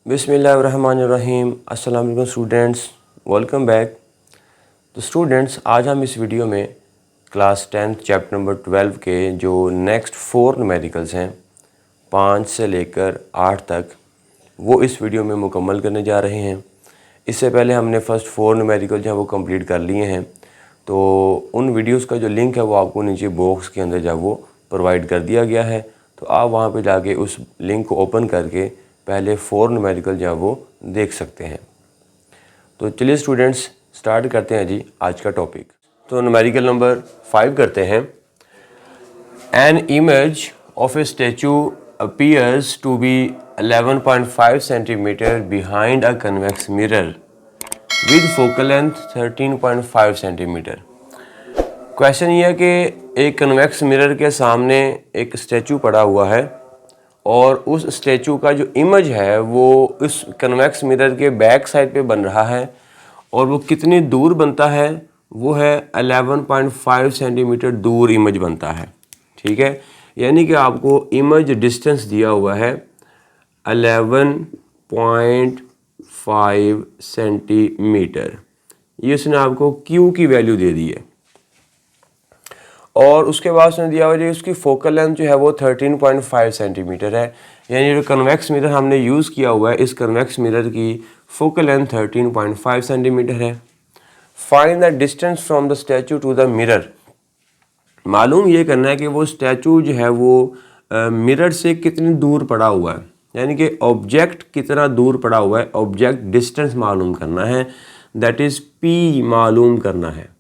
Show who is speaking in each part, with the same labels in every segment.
Speaker 1: बिस्मिल्लाहिर्रहमानिर्रहीम। अस्सलाम वालेकुम स्टूडेंट्स, वेलकम बैक। तो स्टूडेंट्स, आज हम इस वीडियो में क्लास 10th चैप्टर नंबर 12 के जो नेक्स्ट 4 न्यूमेरिकल्स हैं 5 से लेकर 8 तक, वो इस वीडियो में मुकम्मल करने जा रहे हैं। इससे पहले हमने फ़र्स्ट 4 न्यूमेरिकल जो है वो कंप्लीट कर लिए हैं। तो उन वीडियोस का जो लिंक है वो आपको नीचे बॉक्स के अंदर जब वो प्रोवाइड कर दिया गया है, तो आप वहाँ पे जाके उस लिंक को ओपन करके पहले 4 न्यूमेरिकल जो है वो देख सकते हैं। तो चलिए स्टूडेंट्स, स्टार्ट करते हैं जी आज का टॉपिक। तो न्यूमेरिकल नंबर 5 करते हैं। An image of a statue appears to be 11.5 centimetre behind a convex mirror with focal length 13.5 centimetre. Question ये है कि एक कन्वेक्स मिरर के सामने एक स्टैचू पड़ा हुआ है और उस स्टैचू का जो इमेज है वो इस कन्वेक्स मिरर के बैक साइड पे बन रहा है और वो कितनी दूर बनता है, वो है 11.5 सेंटीमीटर दूर इमेज बनता है। ठीक है, यानी कि आपको इमेज डिस्टेंस दिया हुआ है 11.5 सेंटीमीटर। ये उसने आपको क्यू की वैल्यू दे दी है और उसके बाद उसने दिया हुआ है उसकी फोकल लेंथ जो है वो 13.5 सेंटीमीटर है। यानी जो कन्वेक्स मिरर हमने यूज़ किया हुआ है, इस कन्वेक्स मिरर की फोकल लेंथ 13.5 सेंटीमीटर है। Find the distance from the statue to the mirror. मालूम ये करना है कि वो स्टैचू जो है वो मिरर से कितनी दूर पड़ा हुआ है, यानी कि ऑब्जेक्ट कितना दूर पड़ा हुआ है, ऑब्जेक्ट डिस्टेंस मालूम करना है, दैट इज़ पी मालूम करना है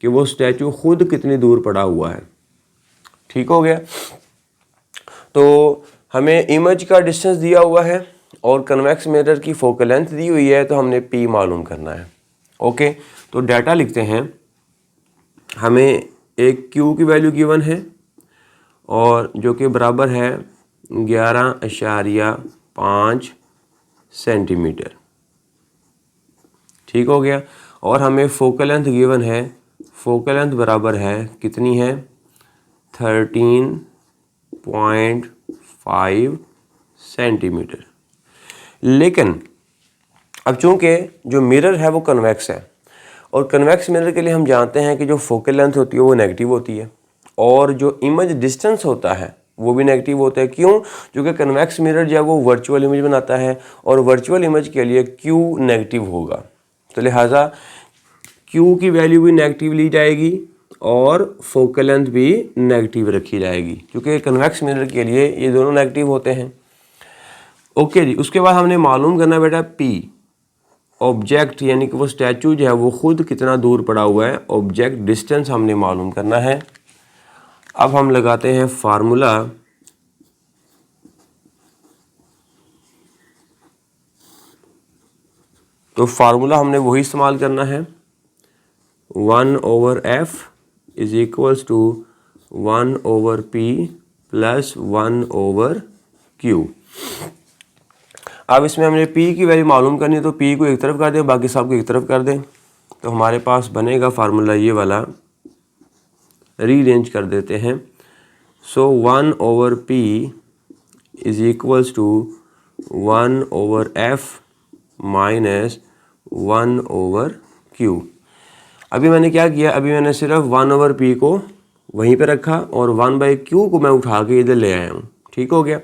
Speaker 1: कि वो स्टैचू खुद कितनी दूर पड़ा हुआ है। ठीक हो गया। तो हमें इमेज का डिस्टेंस दिया हुआ है और कन्वेक्स मिरर की फोकल लेंथ दी हुई है, तो हमने पी मालूम करना है। ओके, तो डाटा लिखते हैं। हमें एक क्यू की वैल्यू गिवन है और जो कि बराबर है 11.5 सेंटीमीटर। ठीक हो गया। और हमें फोकल लेंथ गिवन है, फोकल लेंथ बराबर है कितनी है 13.5 सेंटीमीटर। लेकिन अब चूंकि जो मिरर है वो कन्वेक्स है और कन्वेक्स मिरर के लिए हम जानते हैं कि जो फोकल लेंथ होती है वो नेगेटिव होती है और जो इमेज डिस्टेंस होता है वो भी नेगेटिव होता है। क्यों? क्योंकि कन्वेक्स मिरर जो है वो वर्चुअल इमेज बनाता है और वर्चुअल इमेज के लिए क्यू नेगेटिव होगा, तो लिहाजा क्यू की वैल्यू भी नेगेटिव ली जाएगी और फोकल लेंथ भी नेगेटिव रखी जाएगी, क्योंकि कन्वेक्स मिरर के लिए ये दोनों नेगेटिव होते हैं। ओके जी। उसके बाद हमने मालूम करना बेटा पी, ऑब्जेक्ट यानी कि वो स्टैचू जो है वो खुद कितना दूर पड़ा हुआ है, ऑब्जेक्ट डिस्टेंस हमने मालूम करना है। अब हम लगाते हैं फार्मूला। तो फार्मूला हमने वही इस्तेमाल करना है, 1/f is equals to 1/p plus 1/q। अब इसमें हमने p की वैल्यू मालूम करनी है, तो p को एक तरफ कर दें, बाकी सब को एक तरफ कर दें, तो हमारे पास बनेगा फार्मूला ये वाला। रीअरेंज कर देते हैं। So 1/p is equals to 1/f minus 1/q। अभी मैंने क्या किया, अभी मैंने सिर्फ 1/p को वहीं पे रखा और 1/q को मैं उठा के इधर ले आया हूँ। ठीक हो गया।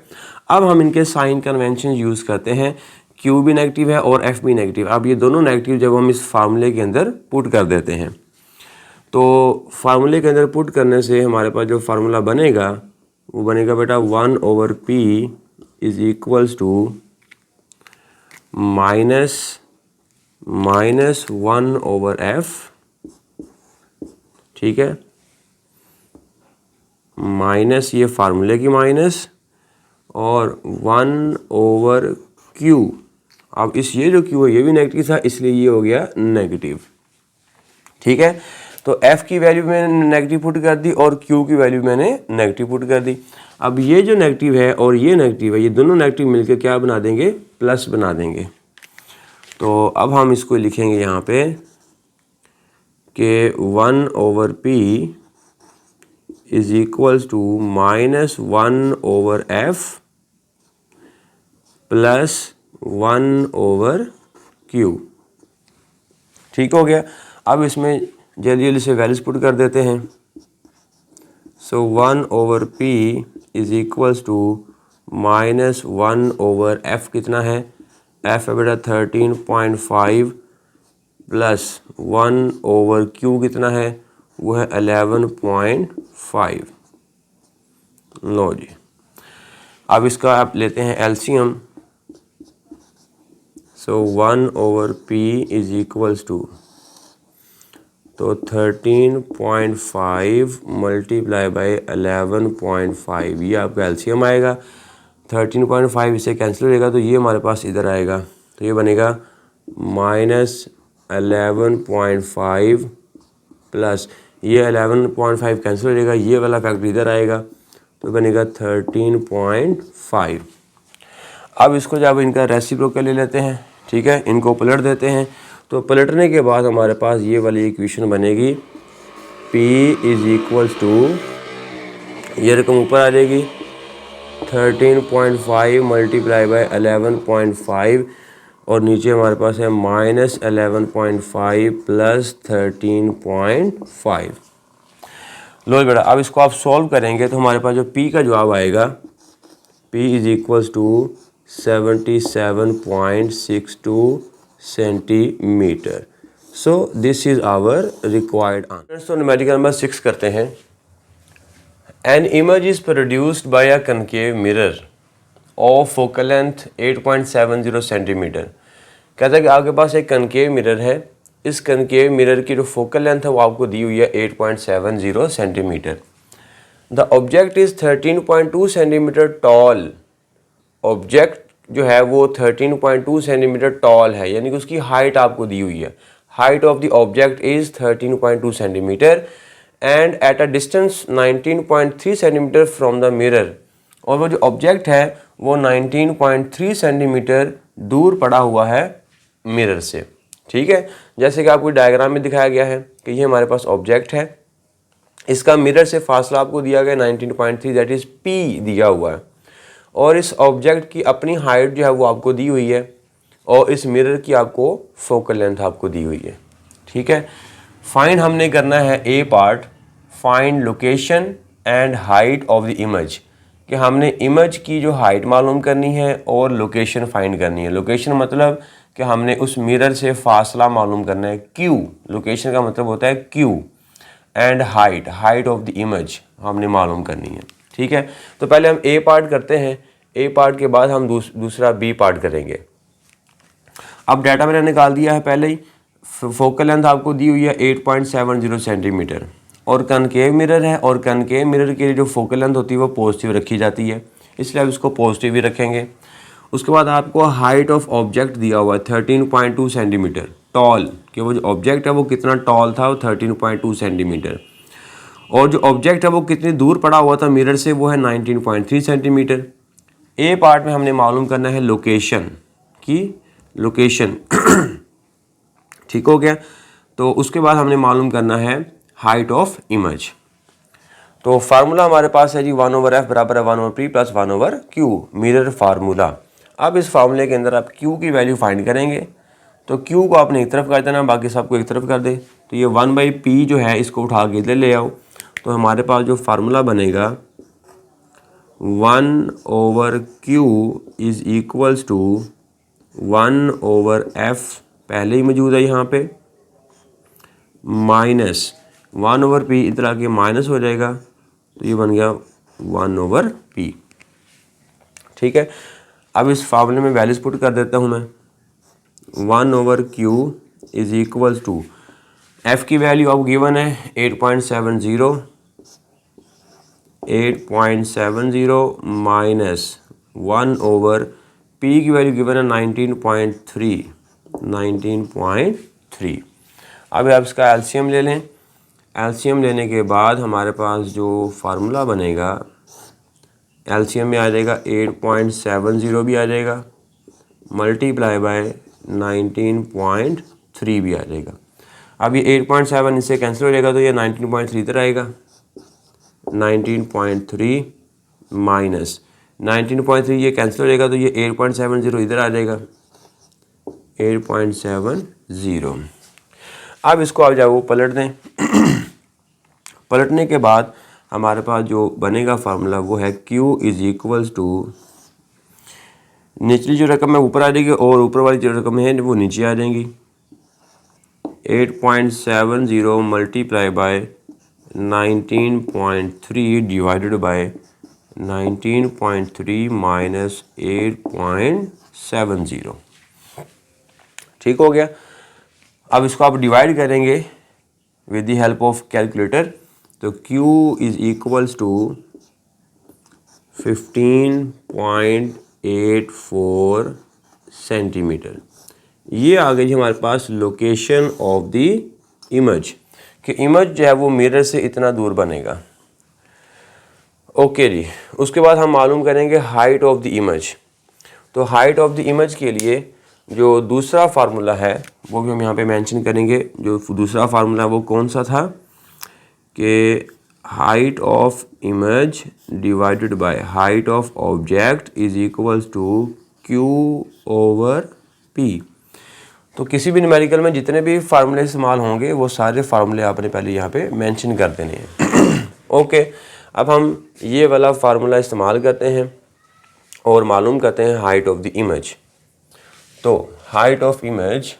Speaker 1: अब हम इनके साइन कन्वेंशन यूज़ करते हैं। q भी नेगेटिव है और f भी नेगेटिव। अब ये दोनों नेगेटिव जब हम इस फार्मूले के अंदर पुट कर देते हैं, तो फार्मूले के अंदर पुट करने से हमारे पास जो फार्मूला बनेगा वो बनेगा बेटा 1/p is equals to minus 1/f। ठीक है, माइनस ये फार्मूले की माइनस और 1/q। अब इस ये जो q है ये भी नेगेटिव था, इसलिए ये हो गया नेगेटिव। ठीक है, तो f की वैल्यू मैंने नेगेटिव पुट कर दी और q की वैल्यू मैंने नेगेटिव पुट कर दी। अब ये जो नेगेटिव है और ये नेगेटिव है, ये दोनों नेगेटिव मिलकर क्या बना देंगे, प्लस बना देंगे। तो अब हम इसको लिखेंगे यहाँ पे कि 1/p is equals to minus 1/f plus 1/q। ठीक हो गया। अब इसमें जल्दी जल्दी से वैल्यूज पुट कर देते हैं। So 1/p is equals to -1/f कितना है, f है बेटा 13.5 प्लस 1/q कितना है, वो है 11.5। लो जी, अब इसका आप लेते हैं LCM. So 1/p is equals to, तो 13.5 मल्टीप्लाई बाई 11.5, ये आपका एलसीएम आएगा। 13.5 इससे कैंसिल हो जाएगा तो ये हमारे पास इधर आएगा, तो ये बनेगा -11.5 प्लस ये 11.5 कैंसिल हो जाएगा, ये वाला फैक्टर इधर आएगा तो बनेगा 13.5। अब इसको जब इनका रेसिप्रोकल ले लेते हैं, ठीक है, इनको पलट देते हैं, तो पलटने के बाद हमारे पास ये वाली इक्वेशन बनेगी, P इज इक्वल्स टू, ये रकम ऊपर आ जाएगी 13.5 मल्टीप्लाई बाई 11.5 और नीचे हमारे पास है -11.5 प्लस 13.5। लो बेटा, अब इसको आप सॉल्व करेंगे तो हमारे पास जो P का जवाब आएगा, P is equals to 77.62 centimetre. So this is our required answer. तो न्यूमेरिकल नंबर 6 करते हैं। An image is produced by a concave mirror of focal length 8.70 centimetre. कहता है कि आपके पास एक कनकेव मिरर है, इस कनकेव मिरर की जो फोकल लेंथ है वो आपको दी हुई है 8.70 centimetre. The object is 13.2 centimetre toll. Object जो है वो 13.2 सेंटीमीटर टॉल है, यानी कि उसकी हाइट आपको दी हुई है। Height of the object is 13.2 centimetre and at a distance 19.3 centimetre from the mirror. और वो जो ऑब्जेक्ट है वो 19.3 सेंटीमीटर दूर पड़ा हुआ है मिरर से। ठीक है, जैसे कि आपको डायग्राम में दिखाया गया है कि ये हमारे पास ऑब्जेक्ट है, इसका मिरर से फासला आपको दिया गया 19.3, दैट इज P दिया हुआ है, और इस ऑब्जेक्ट की अपनी हाइट जो है वो आपको दी हुई है और इस मिरर की आपको फोकल लेंथ आपको दी हुई है। ठीक है, फाइंड हमने करना है A part, find location and height of the image, कि हमने इमेज की जो हाइट मालूम करनी है और लोकेशन फाइंड करनी है। लोकेशन मतलब कि हमने उस मिरर से फासला मालूम करना है, Q, लोकेशन का मतलब होता है Q, and height of the image हमने मालूम करनी है। ठीक है, तो पहले हम ए पार्ट करते हैं, ए पार्ट के बाद हम दूसरा बी पार्ट करेंगे। अब डाटा मैंने निकाल दिया है पहले ही। फोकल लेंथ आपको दी हुई है 8.70 सेंटीमीटर और कनकेव मिरर है, और कनकेव मिरर के लिए जो फोकल लेंथ होती है वो पॉजिटिव रखी जाती है, इसलिए आप इसको पॉजिटिव ही रखेंगे। उसके बाद आपको हाइट ऑफ ऑब्जेक्ट दिया हुआ है 13.2 सेंटीमीटर टॉल, कि वो जो ऑब्जेक्ट है वो कितना टॉल था, वो 13.2 सेंटीमीटर, और जो ऑब्जेक्ट है वो कितनी दूर पड़ा हुआ था मिरर से, वो है 19.3 सेंटीमीटर। ए पार्ट में हमने मालूम करना है लोकेशन की, लोकेशन ठीक हो गया। तो उसके बाद हमने मालूम करना है हाइट ऑफ इमेज। तो फार्मूला हमारे पास है जी 1/f बराबर है 1/p plus 1/q, mirror formula. अब इस फार्मूले के अंदर आप q की वैल्यू फाइंड करेंगे, तो q को आपने एक तरफ कर देना, बाकी सबको एक तरफ कर दे। तो ये 1/p जो है इसको उठा के इधर ले आओ, तो हमारे पास जो फार्मूला बनेगा 1/q is equals to 1/f, पहले ही मौजूद है यहाँ पे, माइनस 1/p, इधर आके माइनस हो जाएगा तो ये बन गया 1/p। ठीक है, अब इस फार्मूले में वैल्यूज पुट कर देता हूँ मैं। 1/q is equals to, f की वैल्यू अब गिवन है 8.70 माइनस 1/p की वैल्यू गिवन है 19.3। अब आप इसका एलसीएम ले लें। एलसीएम लेने के बाद हमारे पास जो फार्मूला बनेगा, एलसीएम में आ जाएगा 8.70 भी आ जाएगा, मल्टीप्लाई बाय 19.3 भी आ जाएगा। अब ये 8.7 इससे कैंसिल हो जाएगा तो ये 19.3 इधर आएगा, 19.3 माइनस 19.3 ये कैंसिल हो जाएगा तो ये 8.70 इधर आ जाएगा, 8.70। अब इसको आप जाओ पलट दें। पलटने के बाद हमारे पास जो बनेगा फार्मूला वो है Q इज इक्वल्स टू, निचली जो रकम है ऊपर आ जाएगी और ऊपर वाली जो रकम है वो नीचे आ जाएंगी। 8.70 multiply by 19.3 divided by 19.3 minus 8.70। ठीक हो गया। अब इसको आप डिवाइड करेंगे with the help of calculator, तो Q is equals to 15.84 centimetre. ये आ गई हमारे पास लोकेशन ऑफ द इमेज, कि इमेज जो है वो मिरर से इतना दूर बनेगा। ओके जी। उसके बाद हम मालूम करेंगे हाइट ऑफ द इमेज। तो हाइट ऑफ द इमेज के लिए जो दूसरा फार्मूला है वो भी हम यहाँ पे मेंशन करेंगे। जो दूसरा फार्मूला वो कौन सा था कि height of image divided by height of object is equals to Q over P। तो किसी भी न्यूमेरिकल में जितने भी फार्मूले इस्तेमाल होंगे वो सारे फार्मूले आपने पहले यहाँ पे मेंशन कर देने हैं। ओके, अब हम ये वाला फार्मूला इस्तेमाल करते हैं और मालूम करते हैं हाइट ऑफ द इमेज। तो height of image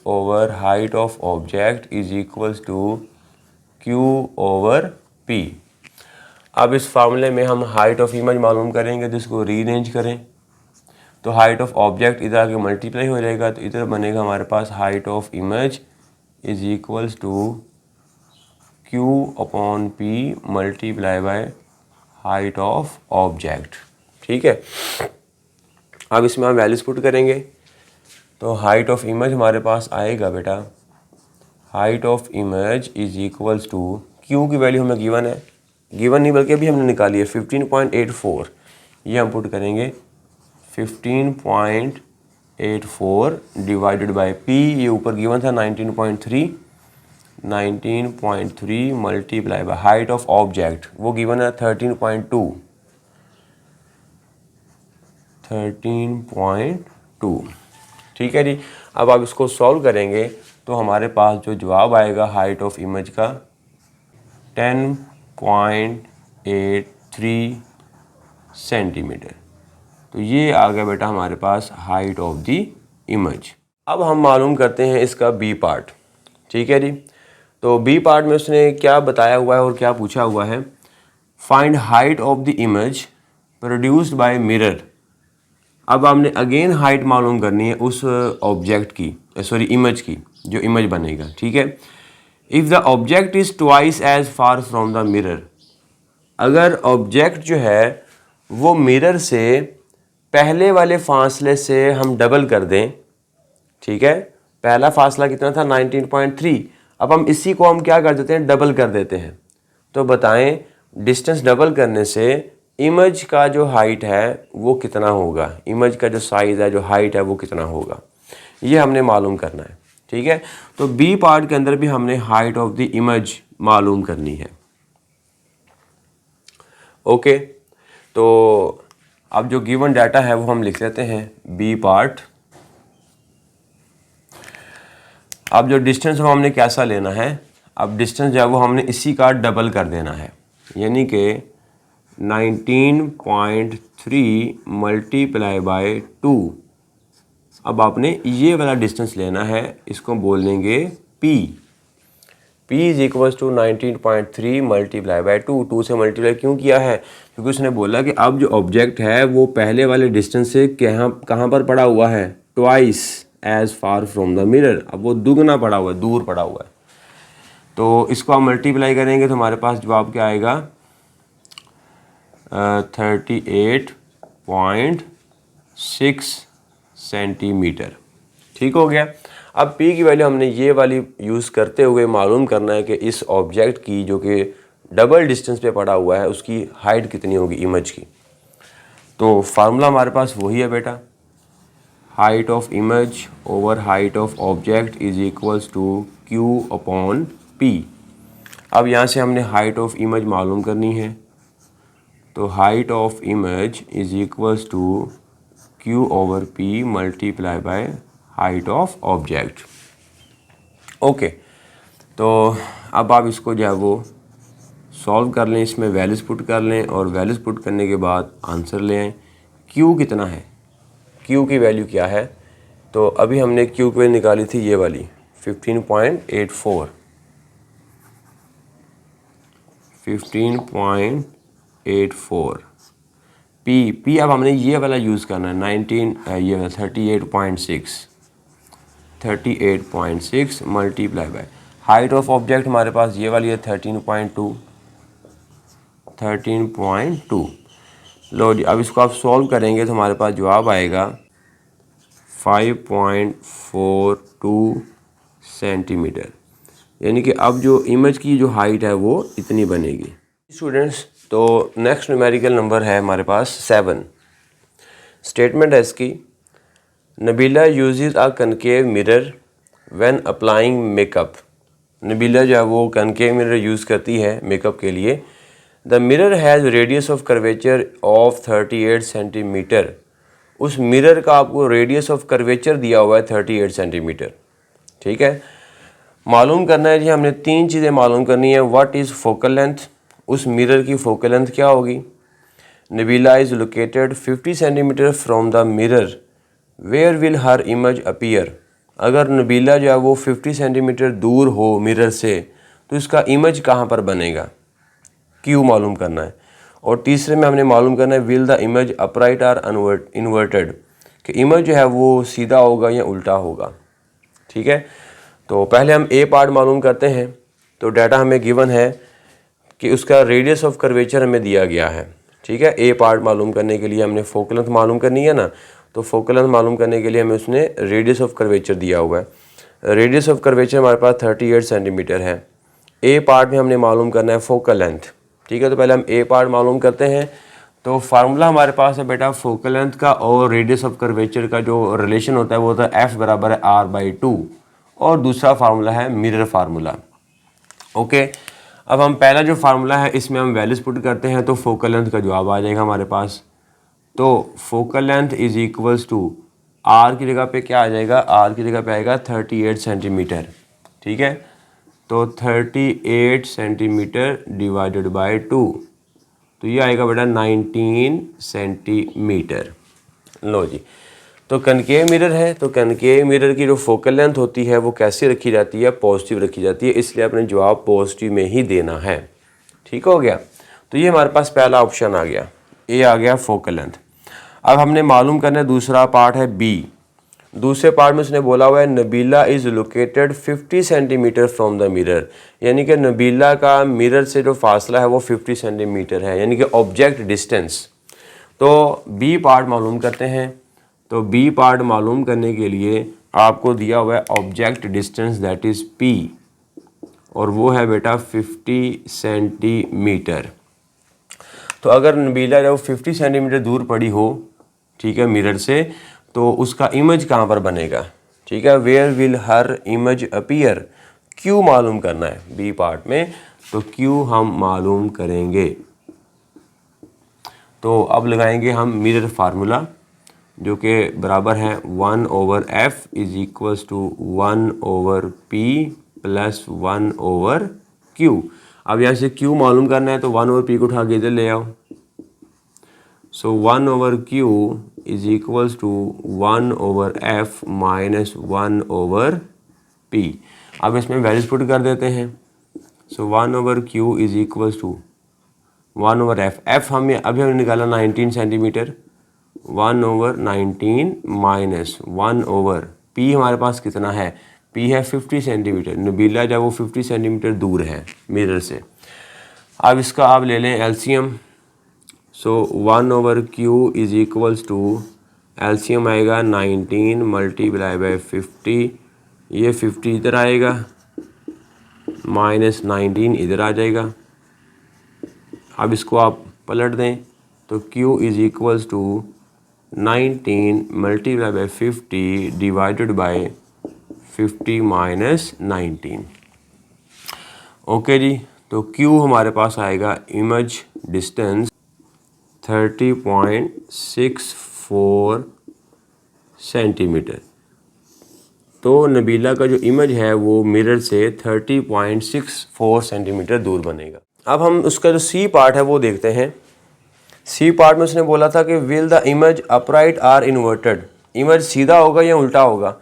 Speaker 1: over height of object is equals to Q over P। अब इस फार्मूले में हम हाइट ऑफ इमेज मालूम करेंगे तो इसको रीअरेंज करें, तो हाइट ऑफ ऑब्जेक्ट इधर आके मल्टीप्लाई हो जाएगा, तो इधर बनेगा हमारे पास height of image is equals to Q upon P multiply by height of object. ठीक है। अब इसमें हम वैल्यूज पुट करेंगे, तो हाइट ऑफ इमेज हमारे पास आएगा बेटा, height of image is equals to Q की वैल्यू हमें गिवन है, गिवन नहीं बल्कि अभी हमने निकाली है 15.84, ये हम पुट करेंगे 15.84 डिवाइडेड बाय P, ये ऊपर गिवन था 19.3 multiply by height of object वो गिवन है 13.2। ठीक है जी। अब आप इसको सॉल्व करेंगे तो हमारे पास जो जवाब आएगा हाइट ऑफ इमेज का 10.83 सेंटीमीटर। तो ये आ गया बेटा हमारे पास हाइट ऑफ द इमेज। अब हम मालूम करते हैं इसका बी पार्ट। ठीक है जी। तो बी पार्ट में उसने क्या बताया हुआ है और क्या पूछा हुआ है, find height of the image produced by mirror. अब हमने अगेन हाइट मालूम करनी है उस ऑब्जेक्ट की, सॉरी इमेज की, जो इमेज बनेगा। ठीक है। If the object is twice as far from the mirror, अगर ऑब्जेक्ट जो है वो मिरर से पहले वाले फासले से हम डबल कर दें। ठीक है। पहला फासला कितना था 19.3, अब हम इसी को हम क्या कर देते हैं, डबल कर देते हैं। तो बताएं डिस्टेंस डबल करने से इमेज का जो हाइट है वो कितना होगा, इमेज का जो साइज़ है, जो हाइट है वो कितना होगा, ये हमने मालूम करना है। ठीक है। तो बी पार्ट के अंदर भी हमने हाइट ऑफ द इमेज मालूम करनी है। ओके। तो अब जो गिवन डाटा है वो हम लिख लेते हैं बी पार्ट। अब जो डिस्टेंस वो हमने कैसा लेना है, अब डिस्टेंस जो है वो हमने इसी का डबल कर देना है, यानी कि 19.3 मल्टीप्लाई बाय 2। अब आपने ये वाला डिस्टेंस लेना है, इसको बोल देंगे P। P is equals to 19.3 multiply by 2। 2 से मल्टीप्लाई क्यों किया है, क्योंकि उसने बोला कि अब जो ऑब्जेक्ट है वो पहले वाले डिस्टेंस से कहाँ पर पड़ा हुआ है, twice as far from the mirror. अब वो दुगना पड़ा हुआ है, दूर पड़ा हुआ है। तो इसको हम मल्टीप्लाई करेंगे तो हमारे पास जवाब क्या आएगा, 38.6 सेंटीमीटर। ठीक हो गया। अब P की वैल्यू हमने ये वाली यूज़ करते हुए मालूम करना है कि इस ऑब्जेक्ट की जो कि डबल डिस्टेंस पे पड़ा हुआ है उसकी हाइट कितनी होगी इमेज की। तो फार्मूला हमारे पास वही है बेटा, height of image over height of object is equals to Q upon P। अब यहाँ से हमने हाइट ऑफ इमेज मालूम करनी है, तो height of image is equals to Q/P multiply by height of object. Okay, तो अब आप इसको जो है वो सॉल्व कर लें, इसमें वैल्यूज पुट कर लें और वैल्यूज पुट करने के बाद आंसर ले आएँ। Q कितना है, Q की वैल्यू क्या है, तो अभी हमने Q की वैल्यू निकाली थी ये वाली 15.84। 15.84 P अब हमने ये वाला यूज़ करना है 38.6 multiply by height of object हमारे पास ये वाली है 13.2। लो जी, अब इसको आप सॉल्व करेंगे तो हमारे पास जवाब आएगा 5.42 सेंटीमीटर, यानी कि अब जो इमेज की जो हाइट है वो इतनी बनेगी। स्टूडेंट्स, तो नेक्स्ट न्यूमेरिकल नंबर है हमारे पास 7। स्टेटमेंट है इसकी, Nabila uses a concave mirror when applying makeup. Nabila जो है वो कनकेव मिरर यूज़ करती है मेकअप के लिए। The mirror has radius of curvature of 38 centimetre. उस मिरर का आपको रेडियस ऑफ कर्वेचर दिया हुआ है 38 सेंटीमीटर। ठीक है, मालूम करना है जी, हमने 3 चीज़ें मालूम करनी है। व्हाट इज़ फोकल लेंथ, उस मिरर की फोकल लेंथ क्या होगी। Nabila is located 50 centimetre from the mirror, where will her image appear. अगर नबीला जो है वो 50 सेंटीमीटर दूर हो मिरर से तो इसका इमेज कहाँ पर बनेगा, Q मालूम करना है। और तीसरे में हमने मालूम करना है will the image upright or inverted, कि इमेज जो है वो सीधा होगा या उल्टा होगा। ठीक है, तो पहले हम ए पार्ट मालूम करते हैं। तो डाटा हमें गिवन है कि उसका रेडियस ऑफ कर्वेचर हमें दिया गया है। ठीक है, ए पार्ट मालूम करने के लिए हमने फोकल लेंथ मालूम करनी है ना, तो फोकल लेंथ मालूम करने के लिए हमें उसने रेडियस ऑफ कर्वेचर दिया हुआ है। रेडियस ऑफ कर्वेचर हमारे पास 38 सेंटीमीटर है। ए पार्ट में हमने मालूम करना है फोकल लेंथ। ठीक है, तो पहले हम ए पार्ट मालूम करते हैं। तो फार्मूला हमारे पास है बेटा फोकल लेंथ का और रेडियस ऑफ कर्वेचर का जो रिलेशन होता है वो होता है F बराबर है R/2, और दूसरा फार्मूला है मिरर फार्मूला। ओके, अब हम पहला जो फार्मूला है इसमें हम वैल्यूज पुट करते हैं तो फोकल लेंथ का जवाब आ जाएगा हमारे पास। तो focal length is equals to R की जगह पे क्या आ जाएगा, R की जगह पे आएगा 38 सेंटीमीटर। ठीक है, तो 38 सेंटीमीटर डिवाइडेड बाय 2, तो ये आएगा बेटा 19 सेंटीमीटर। लो जी, तो कनकेव मिरर है, तो कनकेव मिरर की जो फोकल लेंथ होती है वो कैसी रखी जाती है, पॉजिटिव रखी जाती है, इसलिए अपने जवाब पॉजिटिव में ही देना है। ठीक हो गया, तो ये हमारे पास पहला ऑप्शन आ गया, ए आ गया फोकल लेंथ। अब हमने मालूम करना है दूसरा पार्ट है बी। दूसरे पार्ट में उसने बोला हुआ है Nabila is located 50 centimetre from the mirror, यानी कि नबीला का मिरर से जो फासला है वो 50 सेंटीमीटर है, यानी कि ऑब्जेक्ट डिस्टेंस। तो बी पार्ट मालूम करते हैं। तो बी पार्ट मालूम करने के लिए आपको दिया हुआ है object distance that is P, और वो है बेटा 50 सेंटीमीटर। तो अगर नबीला जब 50 सेंटीमीटर दूर पड़ी हो, ठीक है, मिरर से, तो उसका इमेज कहाँ पर बनेगा। ठीक है, where will her image appear, Q मालूम करना है बी पार्ट में, तो Q हम मालूम करेंगे। तो अब लगाएंगे हम मिरर फार्मूला, जो कि बराबर है 1/f is equals to 1/p plus 1/q। अब यहाँ से Q मालूम करना है तो 1/p को उठा के इधर ले आओ। So 1/q is equals to 1/f minus 1/p। अब इसमें वैल्यूज पुट कर देते हैं। So 1/q is equals to 1/f, f हमें अभी हमने निकाला 19 सेंटीमीटर, 1/19 माइनस 1/p हमारे पास कितना है, p है 50 सेंटीमीटर। नबीला जब वो 50 सेंटीमीटर दूर है मिरर से। अब इसका आप ले लें LCM. So 1/q is equals to, LCM आएगा 19 मल्टीप्लाई बाय 50, ये 50 इधर आएगा माइनस 19 इधर आ जाएगा। अब इसको आप पलट दें तो q is equals to 19 multiply by 50 divided by 50 minus 19। Okay जी, तो Q हमारे पास आएगा इमेज डिस्टेंस 30.64 सेंटीमीटर। तो नबीला का जो इमेज है वो मिरर से 30.64 सेंटीमीटर दूर बनेगा। अब हम उसका जो सी पार्ट है वो देखते हैं। सी पार्ट में उसने बोला था कि will the image upright or inverted, image सीधा होगा या उल्टा होगा।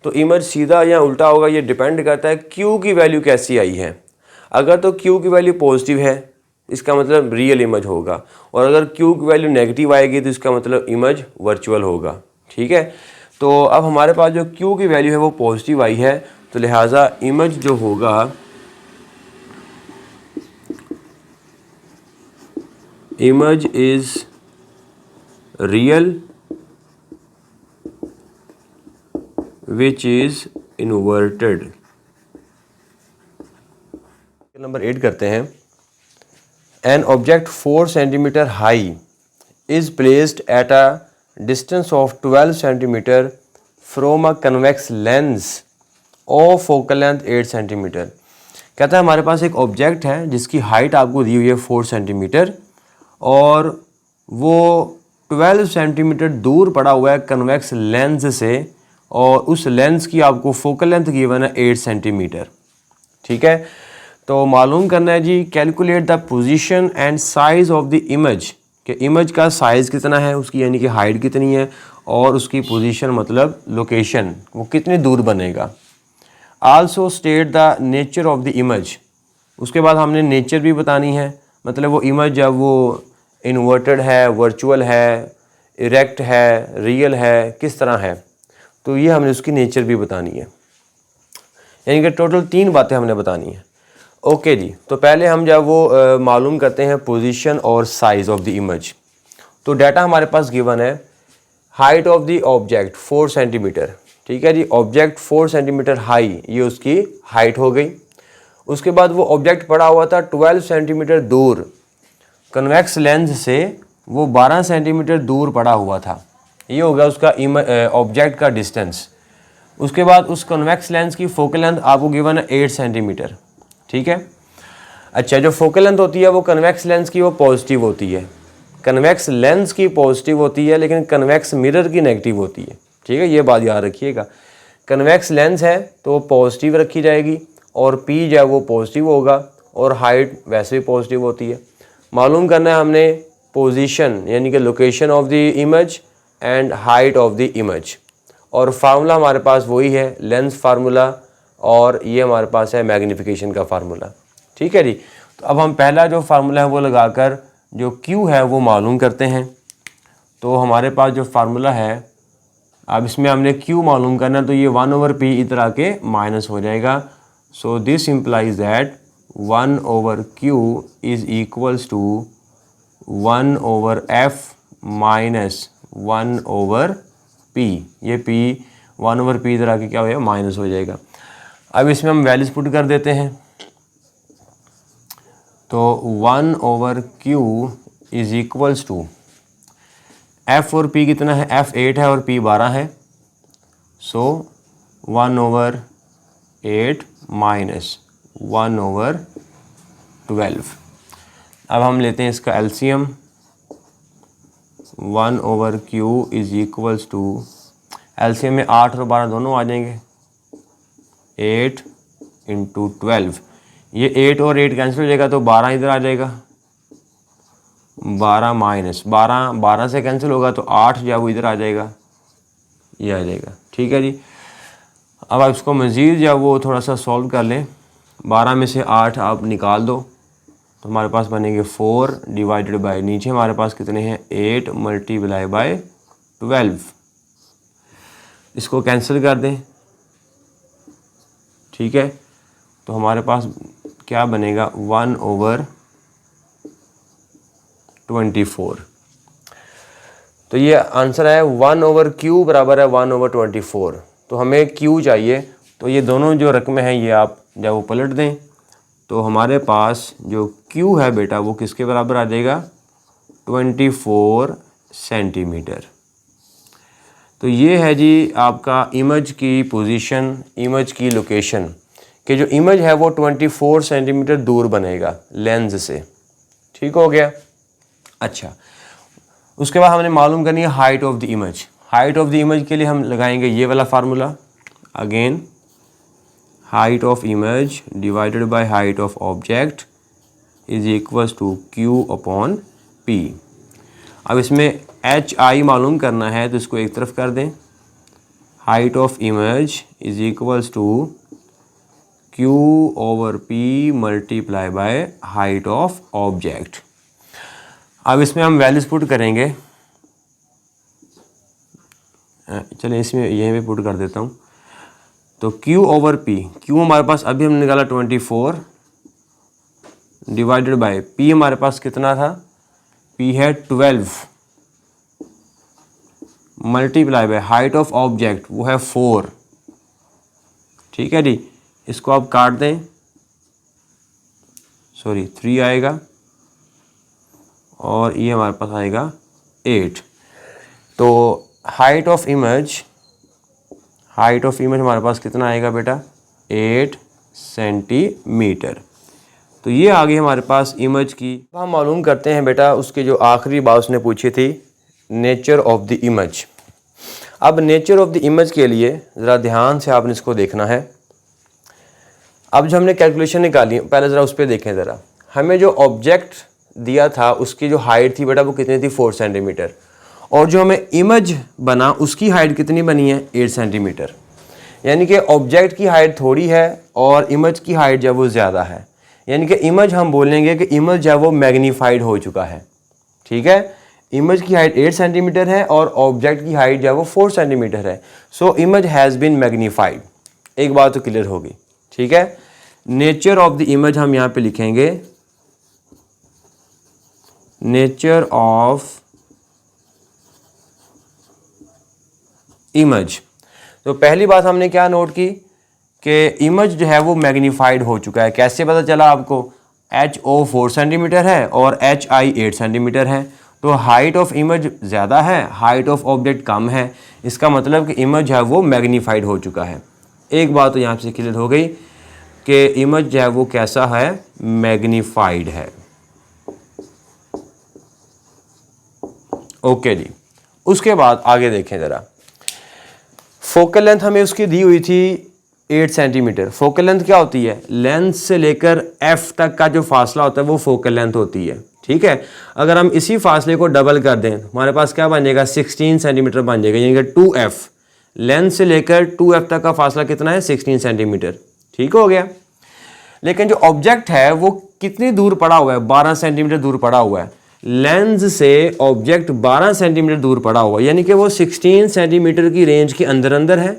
Speaker 1: तो इमेज सीधा या उल्टा होगा ये डिपेंड करता है क्यू की वैल्यू कैसी आई है। अगर तो क्यू की वैल्यू पॉजिटिव है इसका मतलब रियल इमेज होगा, और अगर क्यू की वैल्यू नेगेटिव आएगी तो इसका मतलब इमेज वर्चुअल होगा। ठीक है, तो अब हमारे पास जो क्यू की वैल्यू है वो पॉजिटिव आई है, तो लिहाजा इमेज जो होगा, image is real which is inverted. Number 8 करते हैं। An object 4 centimetre high is placed at a distance of 12 centimetre from a convex lens of focal length 8 centimetre. कहता है हमारे पास एक ऑब्जेक्ट है जिसकी हाइट आपको दी हुई है 4 सेंटीमीटर और वो 12 सेंटीमीटर दूर पड़ा हुआ है कन्वेक्स लेंस से, और उस लेंस की आपको फोकल लेंथ गिवन है 8 सेंटीमीटर। ठीक है, तो मालूम करना है जी, calculate the position and size of the image, कि इमेज का साइज़ कितना है उसकी, यानी कि हाइट कितनी है, और उसकी पोजीशन मतलब लोकेशन वो कितनी दूर बनेगा। Also state the nature of the image, उसके बाद हमने नेचर भी बतानी है, मतलब वो इमेज जब वो इन्वर्टेड है, वर्चुअल है, इरेक्ट है, रियल है, किस तरह है, तो ये हमने उसकी नेचर भी बतानी है। यानी कि टोटल 3 बातें हमने बतानी है। ओके जी, तो पहले हम जब वो मालूम करते हैं पोजीशन और साइज़ ऑफ द इमेज। तो डाटा हमारे पास गिवन है, height of the object 4 centimetre. ठीक है जी, ऑब्जेक्ट 4 सेंटीमीटर हाई, ये उसकी हाइट हो गई। उसके बाद वो ऑब्जेक्ट पड़ा हुआ था 12 सेंटीमीटर दूर, कन्वेक्स लेंस से वो 12 सेंटीमीटर दूर पड़ा हुआ था, ये हो गया उसका ऑब्जेक्ट का डिस्टेंस। उसके बाद उस कन्वेक्स लेंस की फोकल लेंथ आपको गिवन है 8 सेंटीमीटर। ठीक है, अच्छा, जो फोकल लेंथ होती है वो कन्वेक्स लेंस की वो पॉजिटिव होती है, कन्वेक्स लेंस की पॉजिटिव होती है लेकिन कन्वेक्स मिरर की नेगेटिव होती है। ठीक है, ये बात याद रखिएगा, कन्वेक्स लेंस है तो वो पॉजिटिव रखी जाएगी और पी जो है वो पॉजिटिव होगा, और हाइट वैसे भी पॉजिटिव होती है। मालूम करना है हमने पोजीशन यानी कि location of the image and height of the image, और फार्मूला हमारे पास वही है लेंस फार्मूला, और ये हमारे पास है मैग्नीफिकेशन का फार्मूला। ठीक है जी, तो अब हम पहला जो फार्मूला है वो लगाकर जो Q है वो मालूम करते हैं। तो हमारे पास जो फार्मूला है, अब इसमें हमने Q मालूम करना, तो ये 1/p इधर आके माइनस हो जाएगा। So this implies that 1/q is equals to 1/f minus 1/p। ये p 1/p इधर आके क्या हो जाएगा, माइनस हो जाएगा। अब इसमें हम वैल्यूज पुट कर देते हैं, तो 1/q is equals to f और p कितना है, f 8 है और p 12 है, सो 1/8 माइनस 1/12। अब हम लेते हैं इसका LCM, 1/q is equals to, LCM में 8 और 12 दोनों आ जाएंगे, 8 × 12, ये 8 और 8 कैंसिल हो जाएगा तो 12 इधर आ जाएगा, 12 माइनस 12 से कैंसिल होगा तो 8 जो है वो इधर आ जाएगा, ये आ जाएगा। ठीक है जी, अब आप इसको मज़ीद जो है वो थोड़ा सा सॉल्व कर लें, 12 में से 8 आप निकाल दो तो हमारे पास बनेंगे 4 डिवाइडेड बाय, नीचे हमारे पास कितने हैं 8 मल्टीप्लाई बाय 12, इसको कैंसिल कर दें। ठीक है, तो हमारे पास क्या बनेगा 1/24। तो ये आंसर है 1/q बराबर है 1/24। तो हमें q चाहिए, तो ये दोनों जो रकमें हैं ये आप जब वो पलट दें तो हमारे पास जो q है बेटा वो किसके बराबर आ जाएगा, 24 सेंटीमीटर। तो ये है जी आपका इमेज की पोजीशन, इमेज की लोकेशन, कि जो इमेज है वो 24 सेंटीमीटर दूर बनेगा लेंस से। ठीक हो गया। अच्छा, उसके बाद हमने मालूम करनी है height of the image. Height of the image के लिए हम लगाएंगे ये वाला formula, again height of image divided by height of object is equals to Q upon P. अब इसमें एच आई मालूम करना है तो इसको एक तरफ कर दें। Height of image is equals to Q over P multiply by height of object. अब इसमें हम वैल्यूज पुट करेंगे। चलिए इसमें यहीं पे पुट कर देता हूँ। तो Q ओवर P, Q हमारे पास अभी हमने निकाला 24 डिवाइडेड बाय P हमारे पास कितना था, P है 12 multiply by height of object वो है 4। ठीक है जी, इसको आप काट दें, सॉरी 3 आएगा और ये हमारे पास आएगा 8। तो हाइट ऑफ इमेज हमारे पास कितना आएगा बेटा, 8 सेंटीमीटर। तो ये आ गई हमारे पास इमेज की। हम मालूम करते हैं बेटा उसकी जो आखिरी बात उसने पूछी थी, नेचर ऑफ द इमेज। अब नेचर ऑफ द इमेज के लिए ज़रा ध्यान से आपने इसको देखना है। अब जो हमने कैलकुलेशन निकाली, पहले ज़रा उस पर देखें ज़रा। हमें जो ऑब्जेक्ट दिया था उसकी जो हाइट थी बेटा वो कितनी थी, 4 सेंटीमीटर, और जो हमें इमेज बना उसकी हाइट कितनी बनी है, 8 सेंटीमीटर। यानी कि ऑब्जेक्ट की हाइट थोड़ी है और इमेज की हाइट जो है वो ज़्यादा है। यानी कि इमेज हम बोलेंगे कि इमेज जो है वो मैग्नीफाइड हो चुका है। ठीक है, इमेज की हाइट 8 सेंटीमीटर है और ऑब्जेक्ट की हाइट जो है वो 4 सेंटीमीटर है। So image has been magnified. एक बात तो क्लियर होगी। ठीक है, नेचर ऑफ द इमेज हम यहाँ पे लिखेंगे, नेचर ऑफ इमेज। तो पहली बात हमने क्या नोट की कि इमेज जो है वो मैग्नीफाइड हो चुका है। कैसे पता चला आपको, HO 4 सेंटीमीटर है और HI 8 सेंटीमीटर है। तो हाइट ऑफ इमेज ज़्यादा है, हाइट ऑफ ऑब्जेक्ट कम है। इसका मतलब कि इमेज है वो मैग्नीफाइड हो चुका है। एक बात तो यहाँ से क्लियर हो गई कि इमेज जो है वो कैसा है, मैग्नीफाइड है। ओके जी, उसके बाद आगे देखें ज़रा। फोकल लेंथ हमें उसकी दी हुई थी 8 सेंटीमीटर। फोकल लेंथ क्या होती है, लेंस से लेकर F तक का जो फासला होता है वो फोकल लेंथ होती है। ठीक है, अगर हम इसी फासले को डबल कर दें हमारे पास क्या बन जाएगा, 16 सेंटीमीटर बन जाएगा। यानी कि 2F, लेंस से लेकर 2F तक का फासला कितना है, 16 सेंटीमीटर। ठीक हो गया। लेकिन जो ऑब्जेक्ट है वो कितनी दूर पड़ा हुआ है, 12 सेंटीमीटर दूर पड़ा हुआ है। लेंस से ऑब्जेक्ट 12 सेंटीमीटर दूर पड़ा हुआ है, यानी कि वो 16 सेंटीमीटर की रेंज के अंदर अंदर है।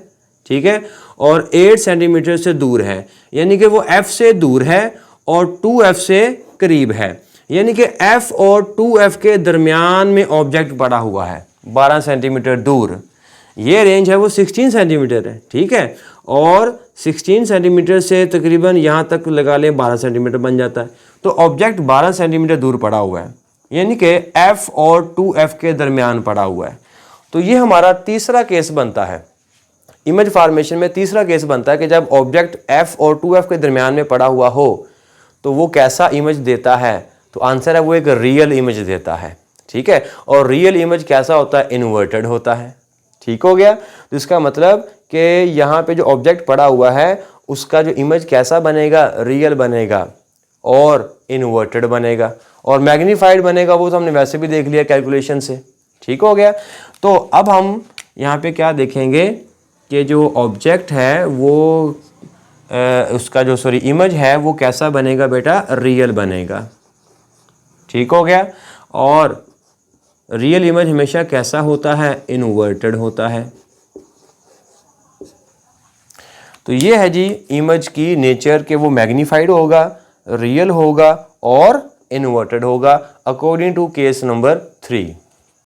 Speaker 1: ठीक है, और 8 सेंटीमीटर से दूर है, यानी कि वो F से दूर है और 2F से करीब है। यानी कि F और 2F के दरमियान में ऑब्जेक्ट पड़ा हुआ है 12 सेंटीमीटर दूर। ये रेंज है वो 16 सेंटीमीटर है। ठीक है, और 16 सेंटीमीटर से तकरीबन यहाँ तक लगा लें 12 सेंटीमीटर बन जाता है। तो ऑब्जेक्ट 12 सेंटीमीटर दूर पड़ा हुआ है, यानी कि F और 2F के दरमियान पड़ा हुआ है। तो ये हमारा तीसरा केस बनता है, इमेज फॉर्मेशन में तीसरा केस बनता है कि जब ऑब्जेक्ट F और 2F के दरमियान में पड़ा हुआ हो तो वो कैसा इमेज देता है। तो आंसर है वो एक रियल इमेज देता है। ठीक है, और रियल इमेज कैसा होता है, इन्वर्टेड होता है। ठीक हो गया। तो इसका मतलब कि यहाँ पे जो ऑब्जेक्ट पड़ा हुआ है उसका जो इमेज कैसा बनेगा, रियल बनेगा और इन्वर्टेड बनेगा, और मैग्नीफाइड बनेगा वो तो हमने वैसे भी देख लिया कैलकुलेशन से। ठीक हो गया। तो अब हम यहाँ पे क्या देखेंगे कि जो ऑब्जेक्ट है वो उसका जो इमेज है वो कैसा बनेगा बेटा, रियल बनेगा। ठीक हो गया। और रियल इमेज हमेशा कैसा होता है, इन्वर्टेड होता है। तो ये है जी इमेज की नेचर के वो मैग्नीफाइड होगा, रियल होगा और इन्वर्टेड होगा अकॉर्डिंग टू केस नंबर 3।